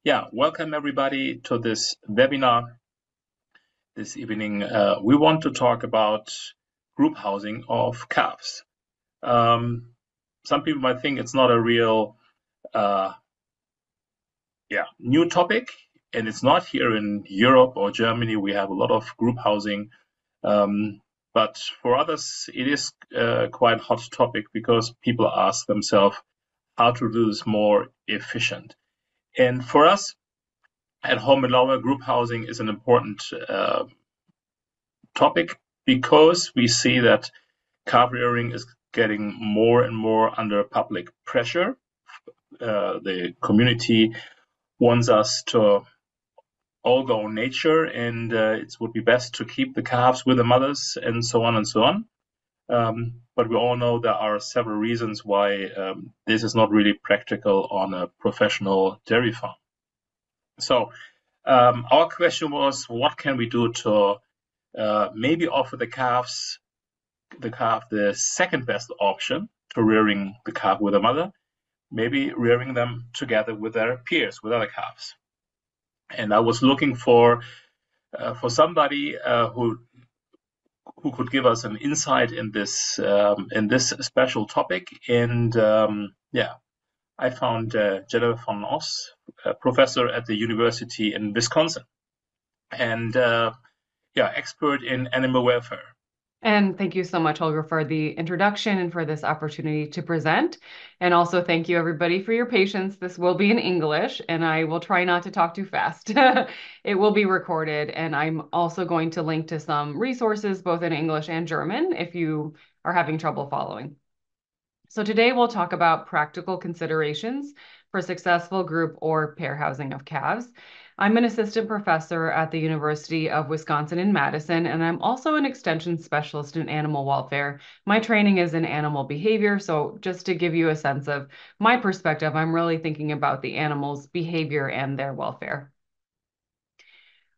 Yeah, welcome everybody to this webinar this evening. We want to talk about group housing of calves. Um, some people might think it's not a real, uh, new topic, and it's not here in Europe or Germany. We have a lot of group housing, but for others, it is quite a hot topic because people ask themselves how to do this more efficient. And for us at Home and Lower, group housing is an important topic because we see that calf rearing is getting more and more under public pressure. The community wants us to all go nature, and it would be best to keep the calves with the mothers, and so on and so on. But we all know there are several reasons why this is not really practical on a professional dairy farm. So our question was, what can we do to maybe offer the calf the second best option to rearing the calf with a mother, maybe rearing them together with their peers, with other calves. And I was looking for somebody who could give us an insight in this special topic. And I found Jenniver van Oz, a professor at the University in Wisconsin, and expert in animal welfare. And thank you so much, Holger, for the introduction and for this opportunity to present. And also thank you everybody for your patience. This will be in English and I will try not to talk too fast. It will be recorded and I'm also going to link to some resources both in English and German if you are having trouble following. So today we'll talk about practical considerations for successful group or pair housing of calves. I'm an assistant professor at the University of Wisconsin in Madison, and I'm also an extension specialist in animal welfare. My training is in animal behavior, so just to give you a sense of my perspective, I'm really thinking about the animal's behavior and their welfare.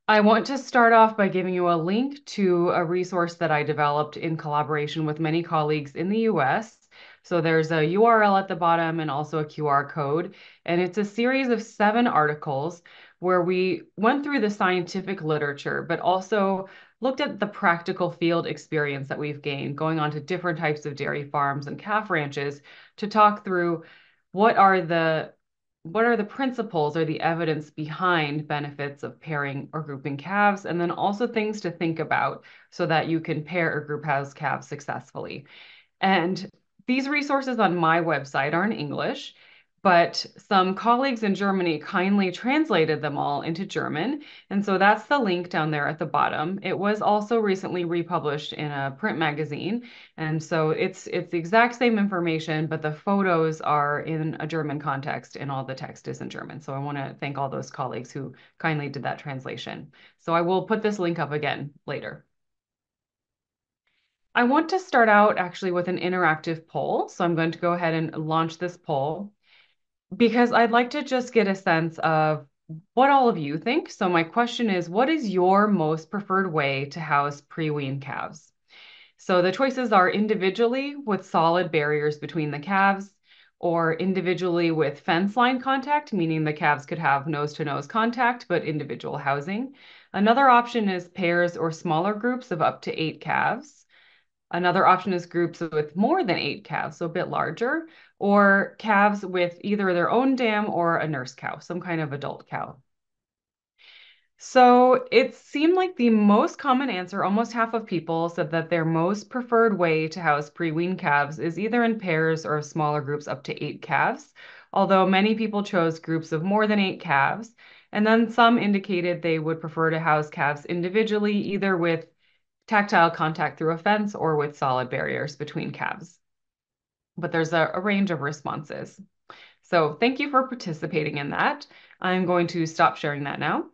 I want to start off by giving you a link to a resource that I developed in collaboration with many colleagues in the US. So there's a URL at the bottom and also a QR code. And it's a series of 7 articles where we went through the scientific literature, but also looked at the practical field experience that we've gained going on to different types of dairy farms and calf ranches to talk through what are the what are the principles or the evidence behind benefits of pairing or grouping calves, and then also things to think about so that you can pair or group house calves successfully. And these resources on my website are in English, but some colleagues in Germany kindly translated them all into German. And so that's the link down there at the bottom. It was also recently republished in a print magazine. And so it's the exact same information, but the photos are in a German context and all the text is in German. So I want to thank all those colleagues who kindly did that translation. So I will put this link up again later. I want to start out actually with an interactive poll. So I'm going to go ahead and launch this poll because I'd like to just get a sense of what all of you think. So my question is, what is your most preferred way to house pre-wean calves? So the choices are individually with solid barriers between the calves, or individually with fence line contact, meaning the calves could have nose-to-nose contact, but individual housing. Another option is pairs or smaller groups of up to 8 calves. Another option is groups with more than 8 calves, so a bit larger, or calves with either their own dam or a nurse cow, some kind of adult cow. So it seemed like the most common answer, almost half of people said that their most preferred way to house pre-wean calves is either in pairs or smaller groups up to 8 calves, although many people chose groups of more than 8 calves. And then some indicated they would prefer to house calves individually, either with tactile contact through a fence or with solid barriers between calves. But there's a range of responses. So thank you for participating in that. I'm going to stop sharing that now.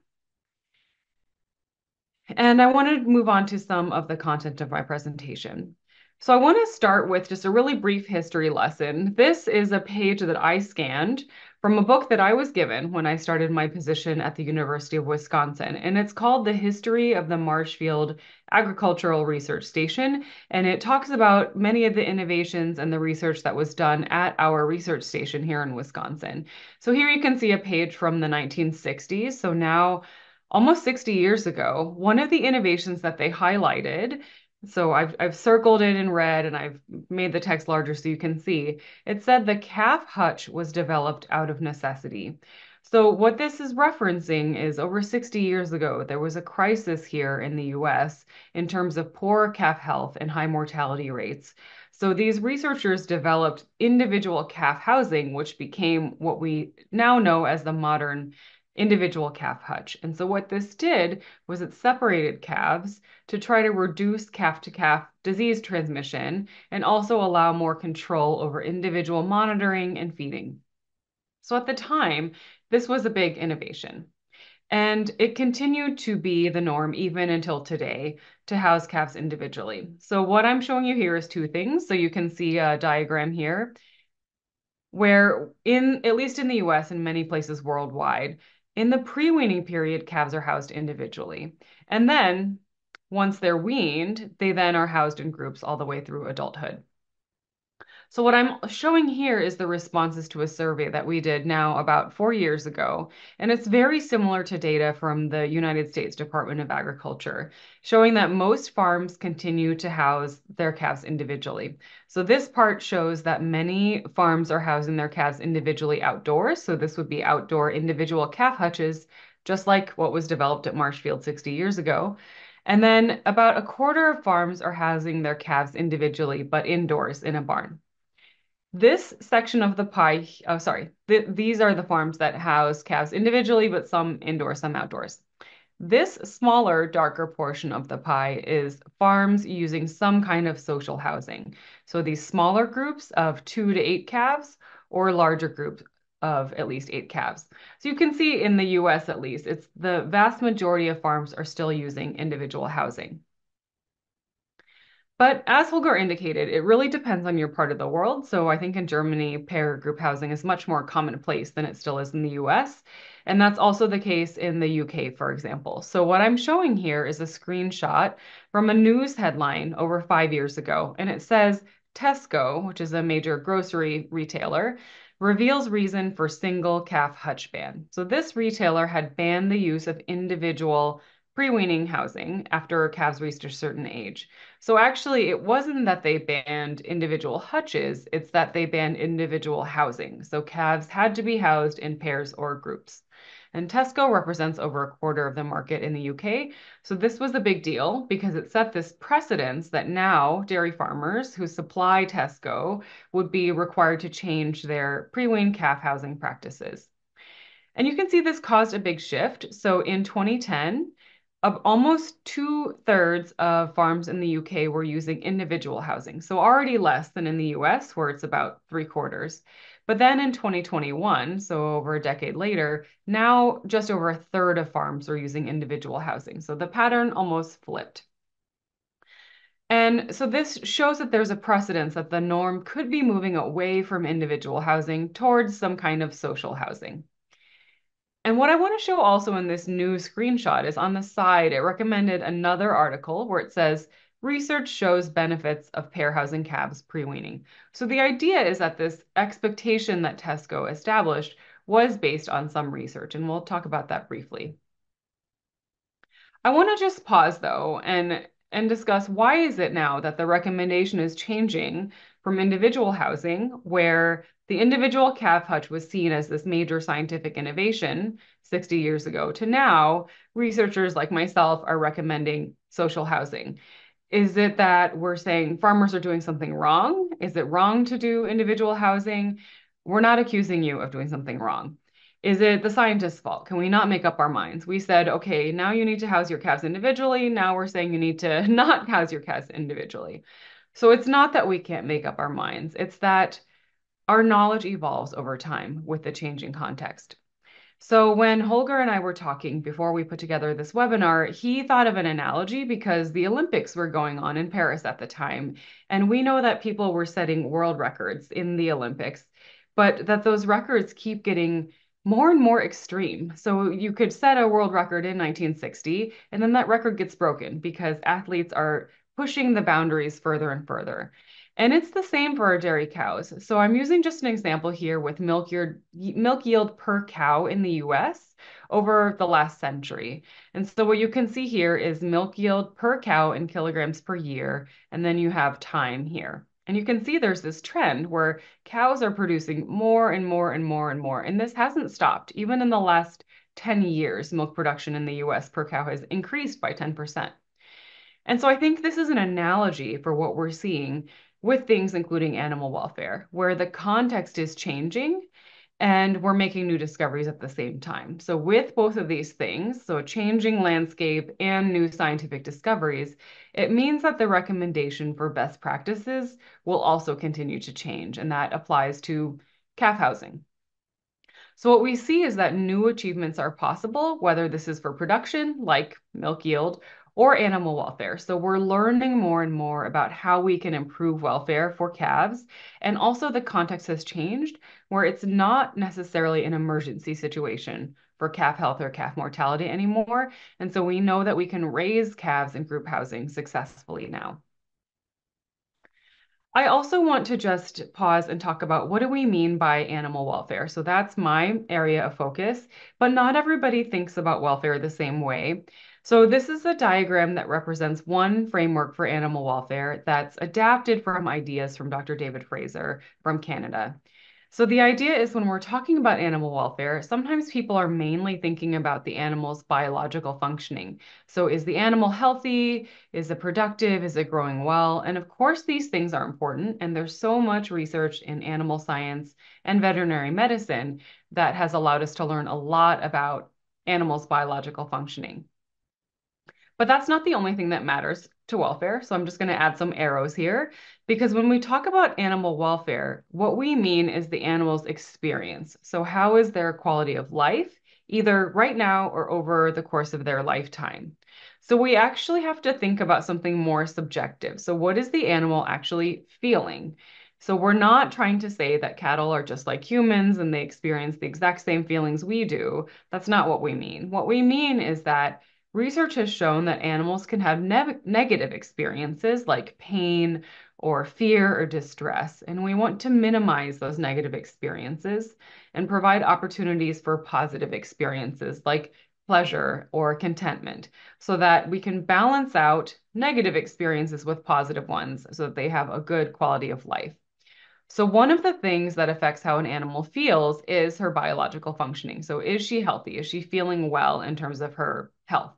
And I want to move on to some of the content of my presentation. So I want to start with just a really brief history lesson. This is a page that I scanned from a book that I was given when I started my position at the University of Wisconsin. And it's called The History of the Marshfield Agricultural Research Station. And it talks about many of the innovations and the research that was done at our research station here in Wisconsin. So here you can see a page from the 1960s. So now, almost 60 years ago, one of the innovations that they highlighted, so I've circled it in red and I've made the text larger so you can see. It said the calf hutch was developed out of necessity. So what this is referencing is over 60 years ago, there was a crisis here in the US in terms of poor calf health and high mortality rates. So these researchers developed individual calf housing, which became what we now know as the modern individual calf hutch. And so what this did was it separated calves to try to reduce calf-to-calf disease transmission and also allow more control over individual monitoring and feeding. So at the time, this was a big innovation. And it continued to be the norm even until today to house calves individually. So what I'm showing you here is two things. So you can see a diagram here where at least in the US and many places worldwide, in the pre-weaning period, calves are housed individually. And then once they're weaned, they then are housed in groups all the way through adulthood. So what I'm showing here is the responses to a survey that we did now about 4 years ago. And it's very similar to data from the United States Department of Agriculture, showing that most farms continue to house their calves individually. So this part shows that many farms are housing their calves individually outdoors. So this would be outdoor individual calf hutches, just like what was developed at Marshfield 60 years ago. And then about a quarter of farms are housing their calves individually, but indoors in a barn. This section of the pie, oh, sorry, these are the farms that house calves individually, but some indoors, some outdoors. This smaller, darker portion of the pie is farms using some kind of social housing. So these smaller groups of 2 to 8 calves or larger groups of at least 8 calves. So you can see in the US at least, it's the vast majority of farms are still using individual housing. But as Holger indicated, it really depends on your part of the world. So I think in Germany, pair group housing is much more commonplace than it still is in the US. And that's also the case in the UK, for example. So what I'm showing here is a screenshot from a news headline over 5 years ago. And it says Tesco, which is a major grocery retailer, reveals reason for single calf hutch ban. So this retailer had banned the use of individual pre-weaning housing after calves reached a certain age. So actually, it wasn't that they banned individual hutches, it's that they banned individual housing. So calves had to be housed in pairs or groups. And Tesco represents over a quarter of the market in the UK. So this was a big deal because it set this precedence that now dairy farmers who supply Tesco would be required to change their pre-weaned calf housing practices. And you can see this caused a big shift. So in 2010, of almost 2/3 of farms in the UK were using individual housing, so already less than in the US, where it's about 3/4. But then in 2021, so over a decade later, now just over a third of farms are using individual housing. So the pattern almost flipped. And so this shows that there's a precedence that the norm could be moving away from individual housing towards some kind of social housing. And what I want to show also in this new screenshot is on the side, it recommended another article where it says, research shows benefits of pair housing calves pre-weaning. So the idea is that this expectation that Tesco established was based on some research, and we'll talk about that briefly. I want to just pause though and discuss why is it now that the recommendation is changing from individual housing, where the individual calf hutch was seen as this major scientific innovation 60 years ago, to now researchers like myself are recommending social housing. Is it that we're saying farmers are doing something wrong? Is it wrong to do individual housing? We're not accusing you of doing something wrong. Is it the scientists' fault? Can we not make up our minds? We said, okay, now you need to house your calves individually. Now we're saying you need to not house your calves individually. So it's not that we can't make up our minds. It's that our knowledge evolves over time with the changing context. So when Holger and I were talking before we put together this webinar, he thought of an analogy because the Olympics were going on in Paris at the time. And we know that people were setting world records in the Olympics. but that those records keep getting more and more extreme. So you could set a world record in 1960, and then that record gets broken because athletes are pushing the boundaries further and further. And it's the same for our dairy cows. So I'm using just an example here with milk yield per cow in the US over the last century. And so what you can see here is milk yield per cow in kilograms per year, and then you have time here. And you can see there's this trend where cows are producing more and more and more and more. And this hasn't stopped. Even in the last 10 years, milk production in the US per cow has increased by 10%. And so I think this is an analogy for what we're seeing with things including animal welfare, where the context is changing and we're making new discoveries at the same time. So with both of these things, so a changing landscape and new scientific discoveries, it means that the recommendation for best practices will also continue to change, and that applies to calf housing. So what we see is that new achievements are possible, whether this is for production, like milk yield, or animal welfare. So we're learning more and more about how we can improve welfare for calves. And also the context has changed where it's not necessarily an emergency situation for calf health or calf mortality anymore. And so we know that we can raise calves in group housing successfully now. I also want to just pause and talk about what do we mean by animal welfare. So that's my area of focus, but not everybody thinks about welfare the same way. So this is a diagram that represents one framework for animal welfare that's adapted from ideas from Dr. David Fraser from Canada. So the idea is when we're talking about animal welfare, sometimes people are mainly thinking about the animal's biological functioning. So is the animal healthy? Is it productive? Is it growing well? And of course, these things are important. And there's so much research in animal science and veterinary medicine that has allowed us to learn a lot about animals' biological functioning. But that's not the only thing that matters to welfare. So I'm just going to add some arrows here because when we talk about animal welfare, what we mean is the animal's experience. So how is their quality of life, either right now or over the course of their lifetime? So we actually have to think about something more subjective. So what is the animal actually feeling? So we're not trying to say that cattle are just like humans and they experience the exact same feelings we do. That's not what we mean. What we mean is that research has shown that animals can have negative experiences like pain or fear or distress, and we want to minimize those negative experiences and provide opportunities for positive experiences like pleasure or contentment so that we can balance out negative experiences with positive ones so that they have a good quality of life. So, one of the things that affects how an animal feels is her biological functioning. So, is she healthy? Is she feeling well in terms of her health?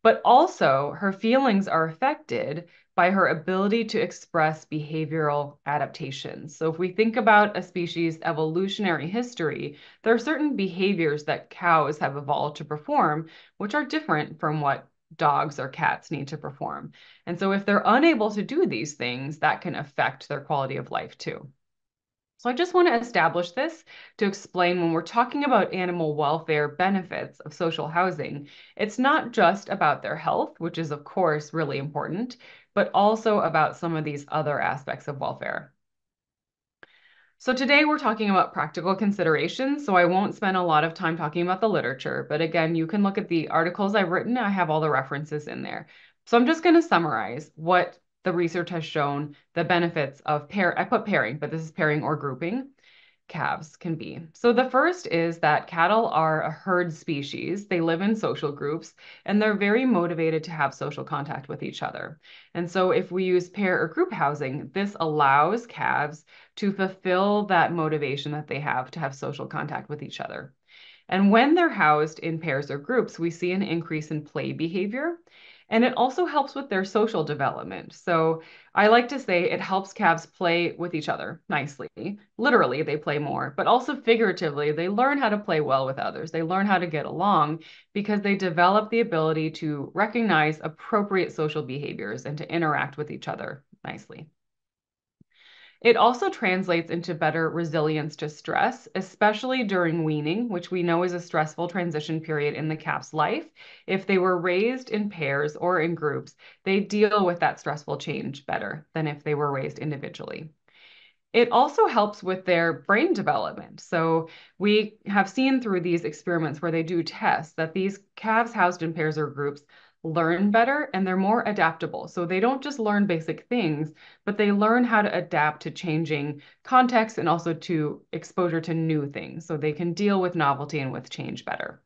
But also her feelings are affected by her ability to express behavioral adaptations. So if we think about a species' evolutionary history, there are certain behaviors that cows have evolved to perform, which are different from what dogs or cats need to perform. And so if they're unable to do these things, that can affect their quality of life too. So I just want to establish this to explain when we're talking about animal welfare benefits of social housing, it's not just about their health, which is of course really important, but also about some of these other aspects of welfare. So today we're talking about practical considerations, so I won't spend a lot of time talking about the literature, but again, you can look at the articles I've written. I have all the references in there. So I'm just going to summarize what the research has shown the benefits of I put pairing, but this is pairing or grouping calves can be. So the first is that cattle are a herd species. They live in social groups and they're very motivated to have social contact with each other. And so if we use pair or group housing, this allows calves to fulfill that motivation that they have to have social contact with each other. And when they're housed in pairs or groups, we see an increase in play behavior. And it also helps with their social development. So I like to say it helps calves play with each other nicely. Literally, they play more, but also figuratively, they learn how to play well with others. They learn how to get along because they develop the ability to recognize appropriate social behaviors and to interact with each other nicely. It also translates into better resilience to stress, especially during weaning, which we know is a stressful transition period in the calf's life. If they were raised in pairs or in groups, they deal with that stressful change better than if they were raised individually. It also helps with their brain development. So we have seen through these experiments where they do tests that these calves housed in pairs or groups learn better and they're more adaptable. So they don't just learn basic things, but they learn how to adapt to changing contexts and also to exposure to new things. So they can deal with novelty and with change better.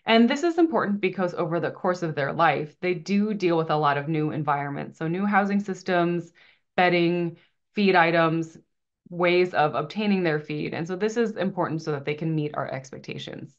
And this is important because over the course of their life, they do deal with a lot of new environments. So, new housing systems, bedding, feed items, ways of obtaining their feed. And so, this is important so that they can meet our expectations.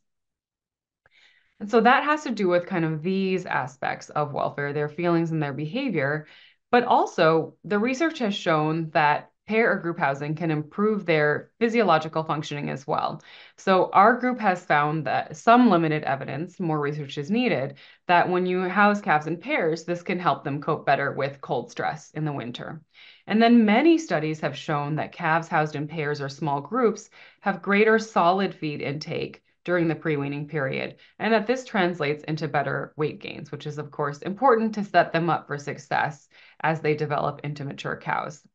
And so that has to do with kind of these aspects of welfare, their feelings and their behavior. But also, the research has shown that pair or group housing can improve their physiological functioning as well. So, our group has found that some limited evidence, more research is needed, that when you house calves in pairs, this can help them cope better with cold stress in the winter. And then many studies have shown that calves housed in pairs or small groups have greater solid feed intake during the pre-weaning period, and that this translates into better weight gains, which is, of course, important to set them up for success as they develop into mature cows.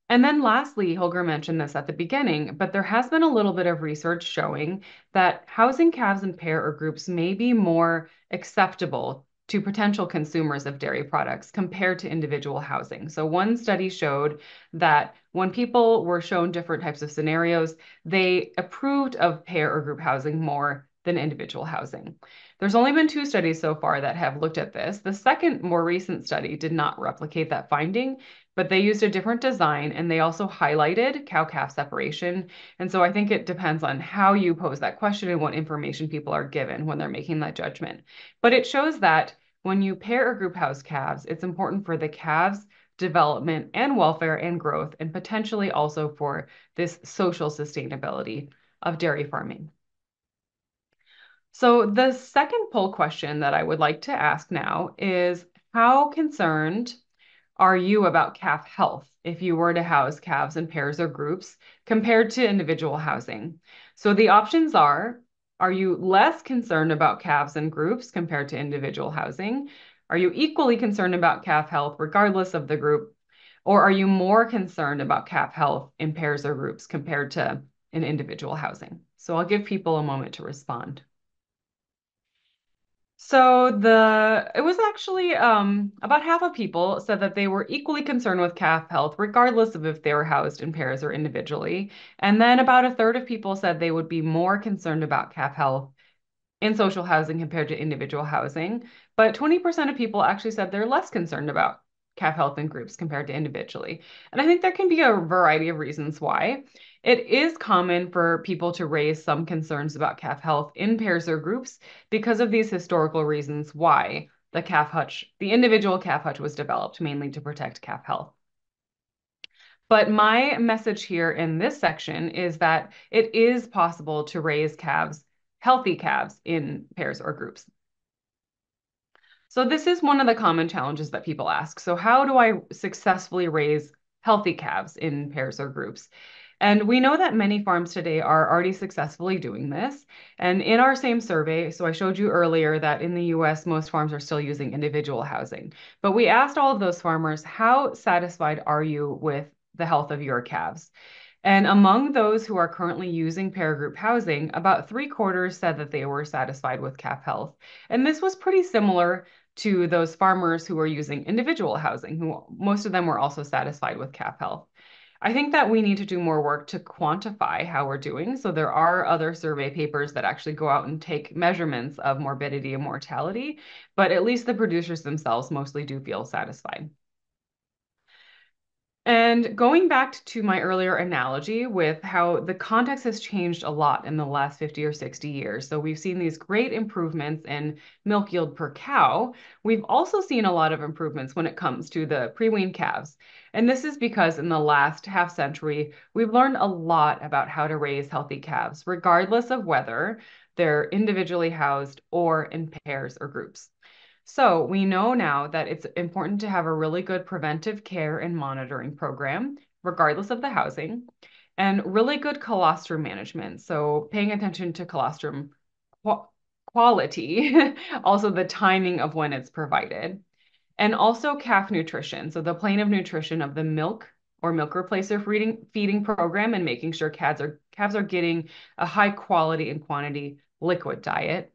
And then lastly, Holger mentioned this at the beginning, but there has been a little bit of research showing that housing calves in pair or groups may be more acceptable to potential consumers of dairy products compared to individual housing. So one study showed that when people were shown different types of scenarios, they approved of pair or group housing more than individual housing. There's only been two studies so far that have looked at this. The second, more recent study did not replicate that finding, but they used a different design and they also highlighted cow-calf separation. And so I think it depends on how you pose that question and what information people are given when they're making that judgment. But it shows that when you pair or group house calves, it's important for the calves' development and welfare and growth, and potentially also for this social sustainability of dairy farming. So the second poll question that I would like to ask now is, how concerned are you about calf health if you were to house calves in pairs or groups compared to individual housing? So the options are you less concerned about calves in groups compared to individual housing? Are you equally concerned about calf health regardless of the group? Or are you more concerned about calf health in pairs or groups compared to in individual housing? So I'll give people a moment to respond. So it was actually about half of people said that they were equally concerned with calf health, regardless of if they were housed in pairs or individually. And then about a third of people said they would be more concerned about calf health in social housing compared to individual housing. But 20% of people actually said they're less concerned about calf health in groups compared to individually. And I think there can be a variety of reasons why. It is common for people to raise some concerns about calf health in pairs or groups because of these historical reasons why the individual calf hutch was developed mainly to protect calf health. But my message here in this section is that it is possible to raise healthy calves in pairs or groups. So this is one of the common challenges that people ask. So how do I successfully raise healthy calves in pairs or groups? And we know that many farms today are already successfully doing this. And in our same survey, so I showed you earlier that in the US, most farms are still using individual housing. But we asked all of those farmers, how satisfied are you with the health of your calves? And among those who are currently using pair group housing, about three-quarters said that they were satisfied with calf health. And this was pretty similar to those farmers who were using individual housing, who most of them were also satisfied with calf health. I think that we need to do more work to quantify how we're doing. So there are other survey papers that actually go out and take measurements of morbidity and mortality, but at least the producers themselves mostly do feel satisfied. And going back to my earlier analogy with how the context has changed a lot in the last 50 or 60 years. So we've seen these great improvements in milk yield per cow. We've also seen a lot of improvements when it comes to the pre-weaned calves. And this is because in the last half century, we've learned a lot about how to raise healthy calves, regardless of whether they're individually housed or in pairs or groups. So we know now that it's important to have a really good preventive care and monitoring program, regardless of the housing, and really good colostrum management. So paying attention to colostrum qu quality, also the timing of when it's provided, and also calf nutrition. So the plane of nutrition of the milk or milk replacer feeding program and making sure calves are getting a high quality and quantity liquid diet.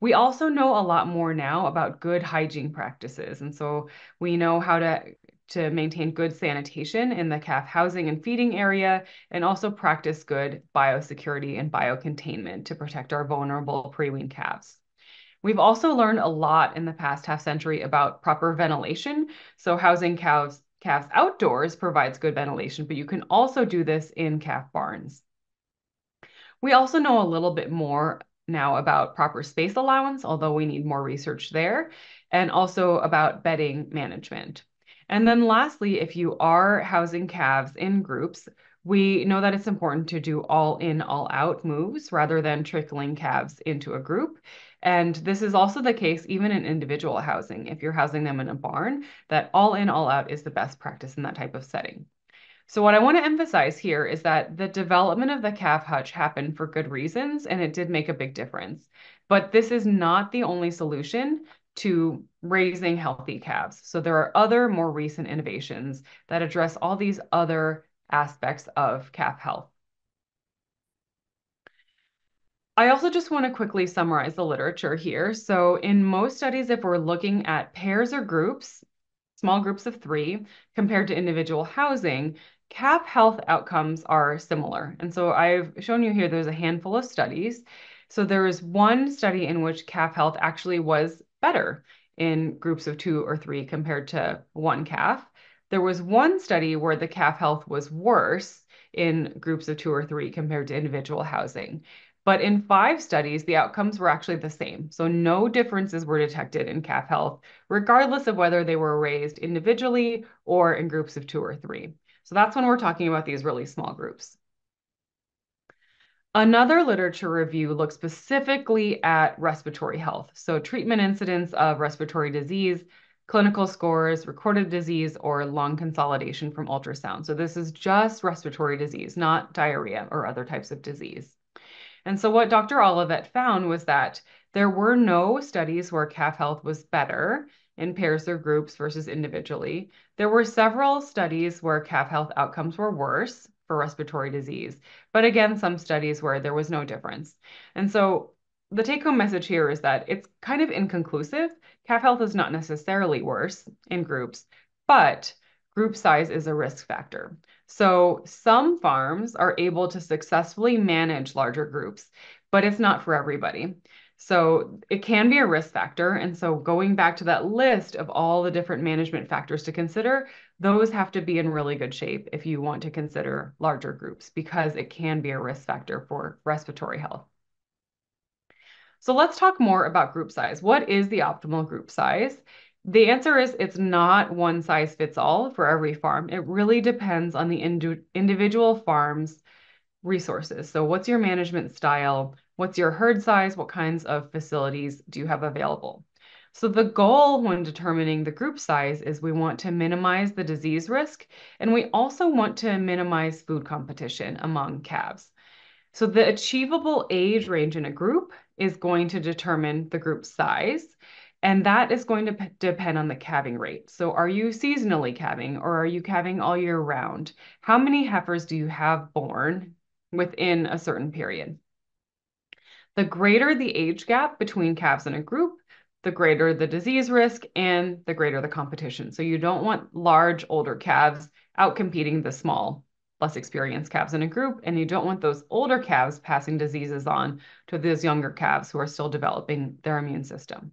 We also know a lot more now about good hygiene practices. And so we know how to maintain good sanitation in the calf housing and feeding area, and also practice good biosecurity and biocontainment to protect our vulnerable pre-wean calves. We've also learned a lot in the past half century about proper ventilation. So housing calves outdoors provides good ventilation, but you can also do this in calf barns. We also know a little bit more now about proper space allowance, although we need more research there, and also about bedding management. And then lastly, if you are housing calves in groups, we know that it's important to do all in, all out moves rather than trickling calves into a group. And this is also the case even in individual housing. If you're housing them in a barn, that all in, all out is the best practice in that type of setting. So what I want to emphasize here is that the development of the calf hutch happened for good reasons, and it did make a big difference. But this is not the only solution to raising healthy calves. So there are other more recent innovations that address all these other aspects of calf health. I also just want to quickly summarize the literature here. So in most studies, if we're looking at pairs or groups, small groups of three, compared to individual housing, calf health outcomes are similar. And so I've shown you here, there's a handful of studies. So there is one study in which calf health actually was better in groups of two or three compared to one calf. There was one study where the calf health was worse in groups of two or three compared to individual housing. But in 5 studies, the outcomes were actually the same. So no differences were detected in calf health, regardless of whether they were raised individually or in groups of two or three. So that's when we're talking about these really small groups. Another literature review looks specifically at respiratory health. So treatment incidence of respiratory disease, clinical scores, recorded disease, or lung consolidation from ultrasound. So this is just respiratory disease, not diarrhea or other types of disease. And so what Dr. Olivet found was that there were no studies where calf health was better in pairs or groups versus individually. There were several studies where calf health outcomes were worse for respiratory disease, but again, some studies where there was no difference. And so the take-home message here is that it's kind of inconclusive. Calf health is not necessarily worse in groups, but group size is a risk factor. So some farms are able to successfully manage larger groups, but it's not for everybody. So it can be a risk factor. And so going back to that list of all the different management factors to consider, those have to be in really good shape if you want to consider larger groups, because it can be a risk factor for respiratory health. So let's talk more about group size. What is the optimal group size? The answer is it's not one size fits all for every farm. It really depends on the individual farm's resources. So what's your management style? What's your herd size? What kinds of facilities do you have available? So the goal when determining the group size is we want to minimize the disease risk, and we also want to minimize food competition among calves. So the achievable age range in a group is going to determine the group size, and that is going to depend on the calving rate. So are you seasonally calving or are you calving all year round? How many heifers do you have born within a certain period? The greater the age gap between calves in a group, the greater the disease risk and the greater the competition. So you don't want large older calves outcompeting the small, less experienced calves in a group, and you don't want those older calves passing diseases on to those younger calves who are still developing their immune system.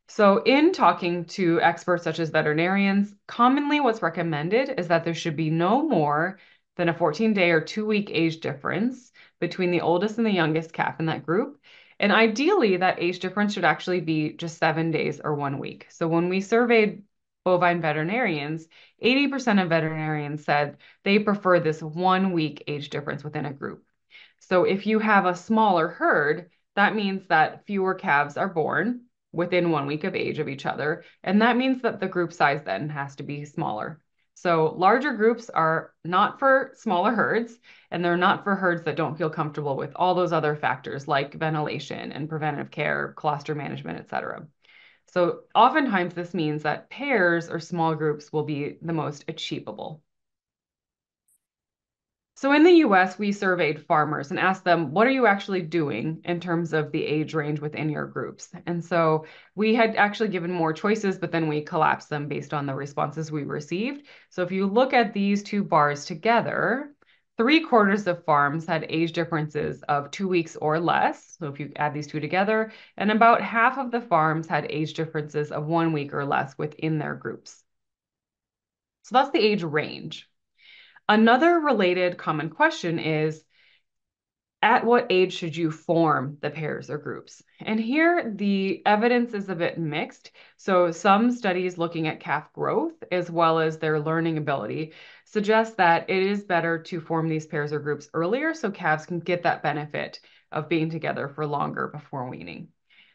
So, in talking to experts such as veterinarians, commonly what's recommended is that there should be no more than a 14-day or 2-week age difference between the oldest and the youngest calf in that group. And ideally, that age difference should actually be just 7 days or 1 week. So, when we surveyed bovine veterinarians, 80% of veterinarians said they prefer this 1 week age difference within a group. So, if you have a smaller herd, that means that fewer calves are born within 1 week of age of each other. And that means that the group size then has to be smaller. So larger groups are not for smaller herds, and they're not for herds that don't feel comfortable with all those other factors like ventilation and preventive care, colostrum management, et cetera. So oftentimes this means that pairs or small groups will be the most achievable. So in the US, we surveyed farmers and asked them, what are you actually doing in terms of the age range within your groups? And so we had actually given more choices, but then we collapsed them based on the responses we received. So if you look at these two bars together, 3/4 of farms had age differences of 2 weeks or less. So if you add these two together, and about half of the farms had age differences of 1 week or less within their groups. So that's the age range. Another related common question is, at what age should you form the pairs or groups? And here the evidence is a bit mixed. So some studies looking at calf growth as well as their learning ability suggest that it is better to form these pairs or groups earlier so calves can get that benefit of being together for longer before weaning.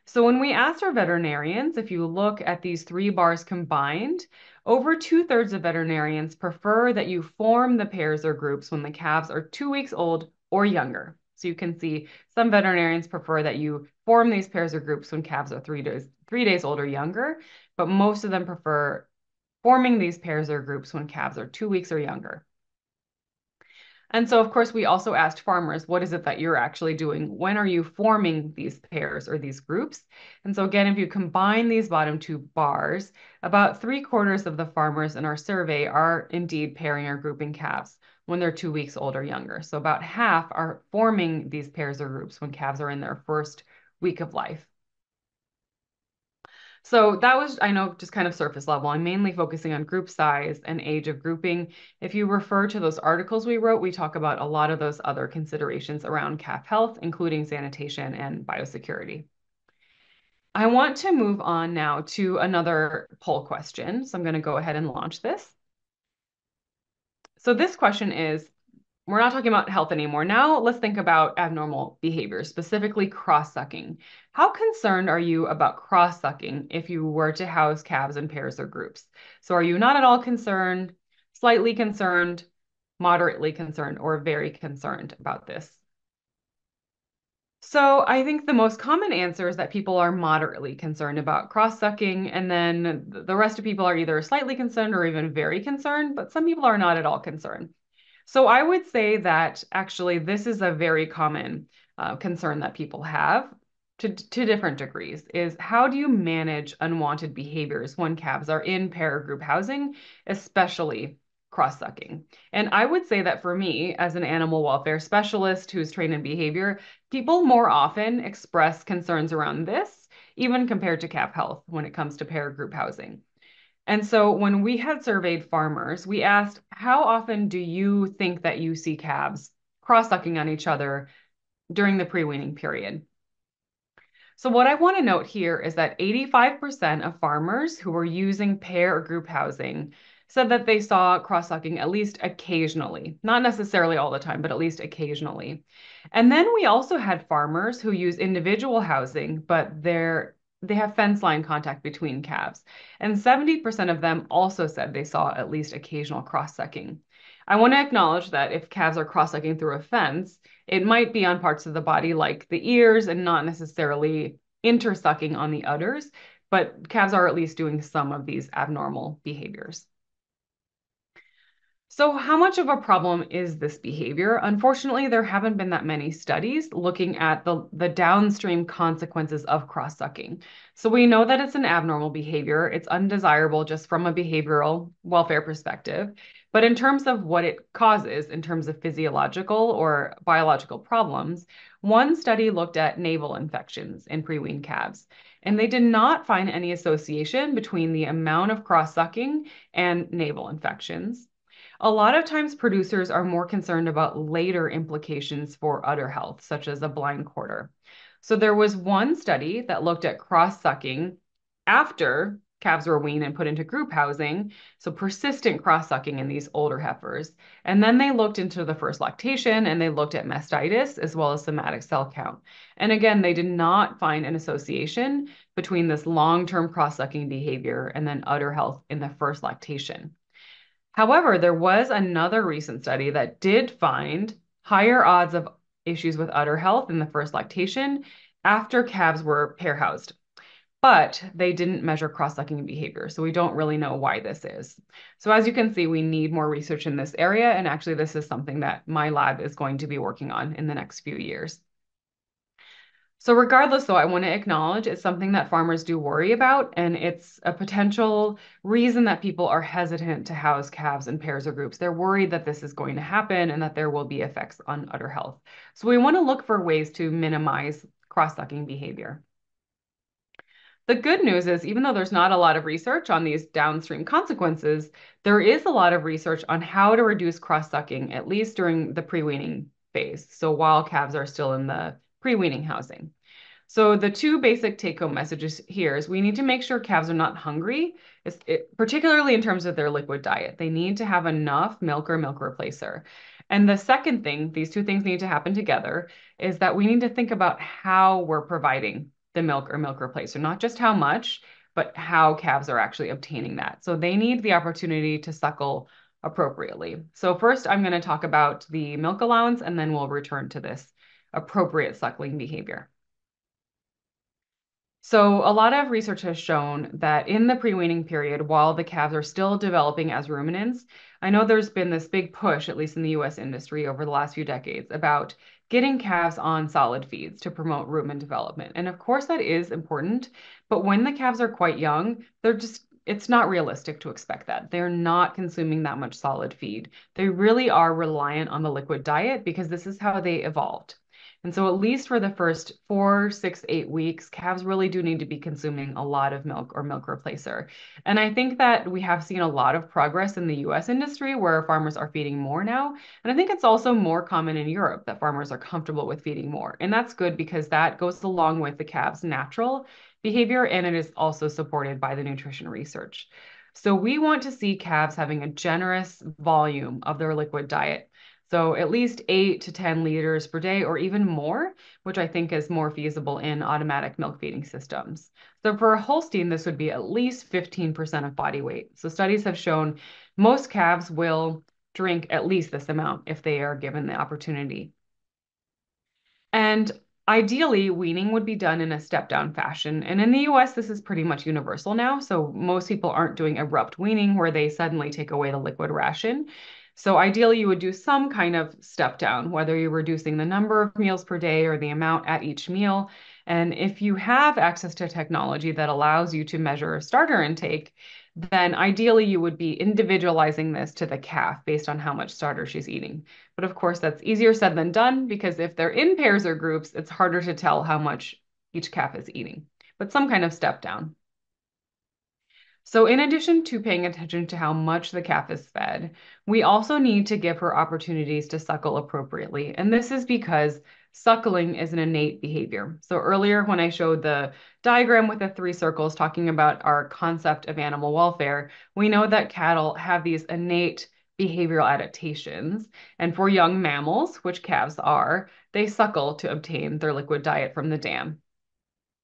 So when we asked our veterinarians, if you look at these three bars combined, over 2/3 of veterinarians prefer that you form the pairs or groups when the calves are 2 weeks old or younger. So you can see some veterinarians prefer that you form these pairs or groups when calves are 3 days old or younger, but most of them prefer forming these pairs or groups when calves are 2 weeks or younger. And so, of course, we also asked farmers, what is it that you're actually doing? When are you forming these pairs or these groups? And so, again, if you combine these bottom two bars, about 3/4 of the farmers in our survey are indeed pairing or grouping calves when they're 2 weeks old or younger. So, about half are forming these pairs or groups when calves are in their first week of life. So that was, I know, just kind of surface level. I'm mainly focusing on group size and age of grouping. If you refer to those articles we wrote, we talk about a lot of those other considerations around calf health, including sanitation and biosecurity. I want to move on now to another poll question. So I'm going to go ahead and launch this. So this question is, we're not talking about health anymore. Now let's think about abnormal behavior, specifically cross-sucking. How concerned are you about cross-sucking if you were to house calves in pairs or groups? So are you not at all concerned, slightly concerned, moderately concerned, or very concerned about this? So I think the most common answer is that people are moderately concerned about cross-sucking, and then the rest of people are either slightly concerned or even very concerned, but some people are not at all concerned. So I would say that actually this is a very common concern that people have to different degrees, is how do you manage unwanted behaviors when calves are in pair or group housing, especially cross-sucking? And I would say that for me, as an animal welfare specialist who's trained in behavior, people more often express concerns around this, even compared to calf health when it comes to pair or group housing. And so when we had surveyed farmers, we asked, how often do you think that you see calves cross-sucking on each other during the pre-weaning period? So what I want to note here is that 85% of farmers who were using pair or group housing said that they saw cross-sucking at least occasionally, not necessarily all the time, but at least occasionally. And then we also had farmers who use individual housing, but they have fence line contact between calves. And 70% of them also said they saw at least occasional cross-sucking. I want to acknowledge that if calves are cross-sucking through a fence, it might be on parts of the body like the ears and not necessarily intersucking on the udders, but calves are at least doing some of these abnormal behaviors. So how much of a problem is this behavior? Unfortunately, there haven't been that many studies looking at the downstream consequences of cross-sucking. So we know that it's an abnormal behavior. It's undesirable just from a behavioral welfare perspective. But in terms of what it causes, in terms of physiological or biological problems, one study looked at navel infections in pre-weaned calves, and they did not find any association between the amount of cross-sucking and navel infections. A lot of times producers are more concerned about later implications for udder health, such as a blind quarter. So there was one study that looked at cross-sucking after calves were weaned and put into group housing, so persistent cross-sucking in these older heifers. And then they looked into the first lactation and they looked at mastitis as well as somatic cell count. And again, they did not find an association between this long-term cross-sucking behavior and then udder health in the first lactation. However, there was another recent study that did find higher odds of issues with udder health in the first lactation after calves were pair housed. but they didn't measure cross-sucking behavior. So we don't really know why this is. So as you can see, we need more research in this area. And actually, this is something that my lab is going to be working on in the next few years. So regardless, though, I want to acknowledge it's something that farmers do worry about, and it's a potential reason that people are hesitant to house calves in pairs or groups. They're worried that this is going to happen and that there will be effects on udder health. So we want to look for ways to minimize cross-sucking behavior. The good news is, even though there's not a lot of research on these downstream consequences, there is a lot of research on how to reduce cross-sucking, at least during the pre-weaning phase. So while calves are still in the pre-weaning housing. So the two basic take-home messages here is we need to make sure calves are not hungry, particularly in terms of their liquid diet. They need to have enough milk or milk replacer. And the second thing, these two things need to happen together, is that we need to think about how we're providing the milk or milk replacer, not just how much, but how calves are actually obtaining that. So they need the opportunity to suckle appropriately. So first, I'm going to talk about the milk allowance, and then we'll return to this appropriate suckling behavior. So a lot of research has shown that in the pre-weaning period, while the calves are still developing as ruminants, I know there's been this big push, at least in the US industry over the last few decades, about getting calves on solid feeds to promote rumen development. And of course that is important, but when the calves are quite young, it's not realistic to expect that. They're not consuming that much solid feed. They really are reliant on the liquid diet because this is how they evolved. And so, at least for the first 4, 6, 8 weeks, calves really do need to be consuming a lot of milk or milk replacer. And I think that we have seen a lot of progress in the US industry where farmers are feeding more now. And I think it's also more common in Europe that farmers are comfortable with feeding more. And that's good because that goes along with the calves' natural behavior and it is also supported by the nutrition research. So, we want to see calves having a generous volume of their liquid diet. So at least 8 to 10 liters per day or even more, which I think is more feasible in automatic milk feeding systems. So for a Holstein, this would be at least 15% of body weight. So studies have shown most calves will drink at least this amount if they are given the opportunity. And ideally, weaning would be done in a step down fashion. And in the US, this is pretty much universal now. So most people aren't doing abrupt weaning where they suddenly take away the liquid ration. So ideally, you would do some kind of step down, whether you're reducing the number of meals per day or the amount at each meal. And if you have access to technology that allows you to measure starter intake, then ideally you would be individualizing this to the calf based on how much starter she's eating. But of course, that's easier said than done because if they're in pairs or groups, it's harder to tell how much each calf is eating, but some kind of step down. So in addition to paying attention to how much the calf is fed, we also need to give her opportunities to suckle appropriately. And this is because suckling is an innate behavior. So earlier when I showed the diagram with the 3 circles talking about our concept of animal welfare, we know that cattle have these innate behavioral adaptations. And for young mammals, which calves are, they suckle to obtain their liquid diet from the dam.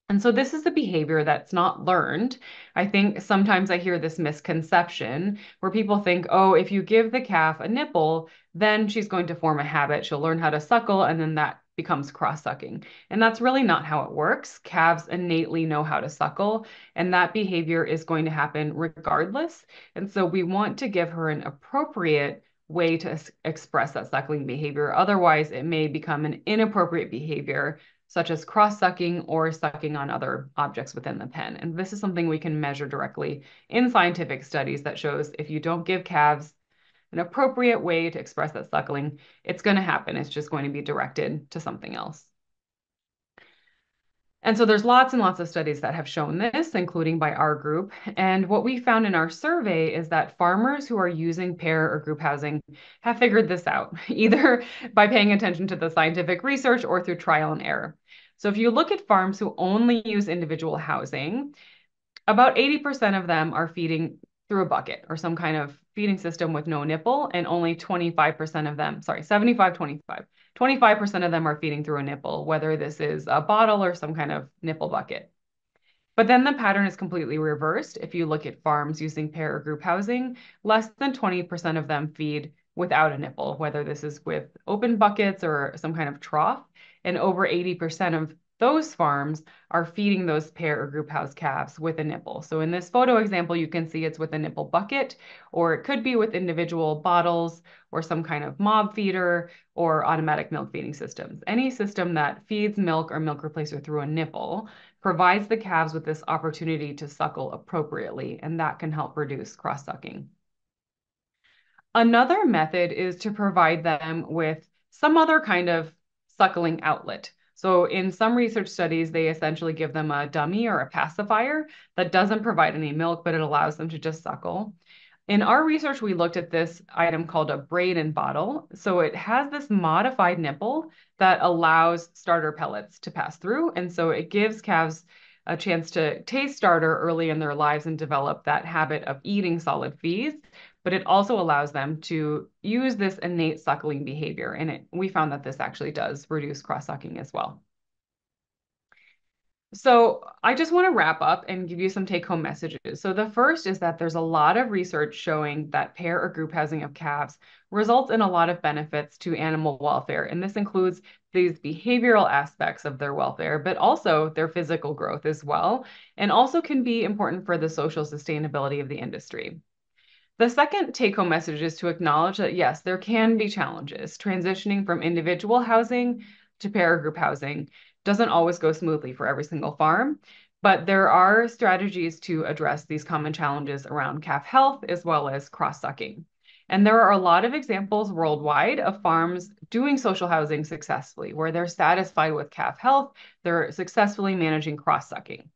And so this is a behavior that's not learned. I think sometimes I hear this misconception where people think, oh, if you give the calf a nipple, then she's going to form a habit. She'll learn how to suckle, and then that becomes cross-sucking. And that's really not how it works. Calves innately know how to suckle, and that behavior is going to happen regardless. And so we want to give her an appropriate way to express that suckling behavior. Otherwise, it may become an inappropriate behavior such as cross-sucking or sucking on other objects within the pen. And this is something we can measure directly in scientific studies that shows if you don't give calves an appropriate way to express that suckling, it's going to happen. It's just going to be directed to something else. And so there's lots and lots of studies that have shown this, including by our group. And what we found in our survey is that farmers who are using pair or group housing have figured this out, either by paying attention to the scientific research or through trial and error. So if you look at farms who only use individual housing, about 80% of them are feeding through a bucket or some kind of feeding system with no nipple, and only 25% of them, sorry, 75, 25, 25% of them are feeding through a nipple, whether this is a bottle or some kind of nipple bucket. But then the pattern is completely reversed. If you look at farms using pair or group housing, less than 20% of them feed without a nipple, whether this is with open buckets or some kind of trough, and over 80% of those farms are feeding those pair or group house calves with a nipple. So in this photo example, you can see it's with a nipple bucket, or it could be with individual bottles or some kind of mob feeder or automatic milk feeding systems. Any system that feeds milk or milk replacer through a nipple provides the calves with this opportunity to suckle appropriately, and that can help reduce cross-sucking. Another method is to provide them with some other kind of suckling outlet. So in some research studies, they essentially give them a dummy or a pacifier that doesn't provide any milk, but it allows them to just suckle. In our research, we looked at this item called a braid-in bottle. So it has this modified nipple that allows starter pellets to pass through. And so it gives calves a chance to taste starter early in their lives and develop that habit of eating solid feeds, but it also allows them to use this innate suckling behavior. And we found that this actually does reduce cross-sucking as well. So I just want to wrap up and give you some take-home messages. So the first is that there's a lot of research showing that pair or group housing of calves results in a lot of benefits to animal welfare. And this includes these behavioral aspects of their welfare, but also their physical growth as well, and also can be important for the social sustainability of the industry. The second take-home message is to acknowledge that, yes, there can be challenges. Transitioning from individual housing to pair group housing doesn't always go smoothly for every single farm, but there are strategies to address these common challenges around calf health as well as cross-sucking. And there are a lot of examples worldwide of farms doing social housing successfully, where they're satisfied with calf health, they're successfully managing cross-sucking.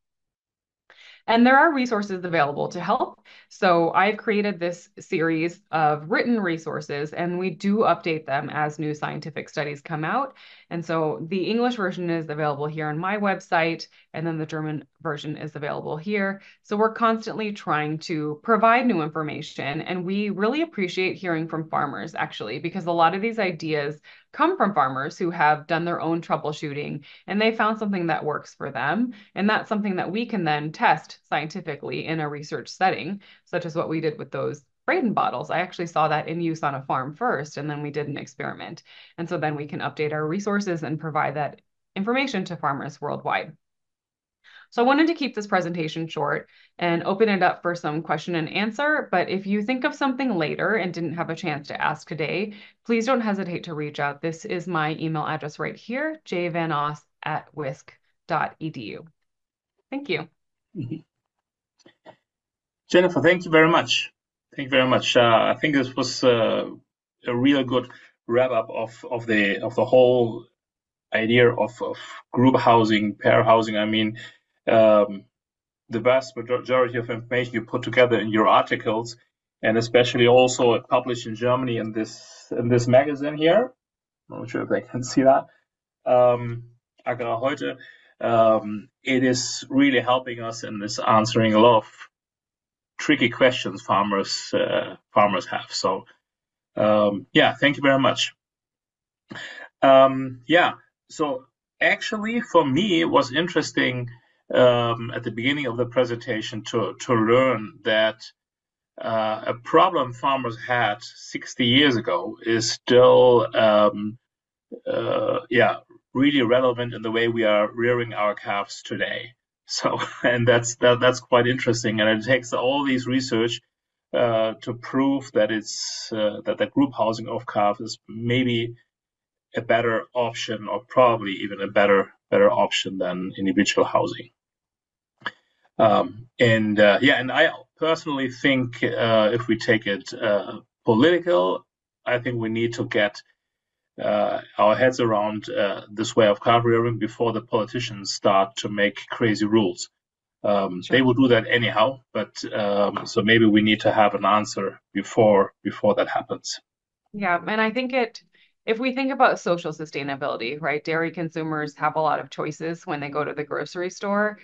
And there are resources available to help. So I've created this series of written resources, and we do update them as new scientific studies come out. And so the English version is available here on my website, and then the German version is available here. So we're constantly trying to provide new information, and we really appreciate hearing from farmers, actually, because a lot of these ideas come from farmers who have done their own troubleshooting and they found something that works for them. And that's something that we can then test scientifically in a research setting, such as what we did with those Braden bottles. I actually saw that in use on a farm first, and then we did an experiment. And so then we can update our resources and provide that information to farmers worldwide. So I wanted to keep this presentation short and open it up for some question and answer. But if you think of something later and didn't have a chance to ask today, please don't hesitate to reach out. This is my email address right here, jvanos@wisc.edu. Thank you. Mhm. Jennifer, thank you very much. Thank you very much. I think this was a real good wrap up of the whole idea of group housing, pair housing. I mean, the vast majority of information you put together in your articles, and especially also published in Germany in this magazine here. I'm not sure if they can see that. Agrar heute. It is really helping us in this answering a lot of tricky questions farmers have. So yeah, thank you very much. Yeah, so actually for me it was interesting at the beginning of the presentation to learn that a problem farmers had 60 years ago is still yeah, really relevant in the way we are rearing our calves today. So, and that's quite interesting, and it takes all these research to prove that that the group housing of calves is maybe a better option, or probably even a better option than individual housing. And yeah, and I personally think if we take it political, I think we need to get our heads around this way of calf rearing before the politicians start to make crazy rules. Sure. They will do that anyhow, but so maybe we need to have an answer before that happens. Yeah, and I think if we think about social sustainability, right, dairy consumers have a lot of choices when they go to the grocery store.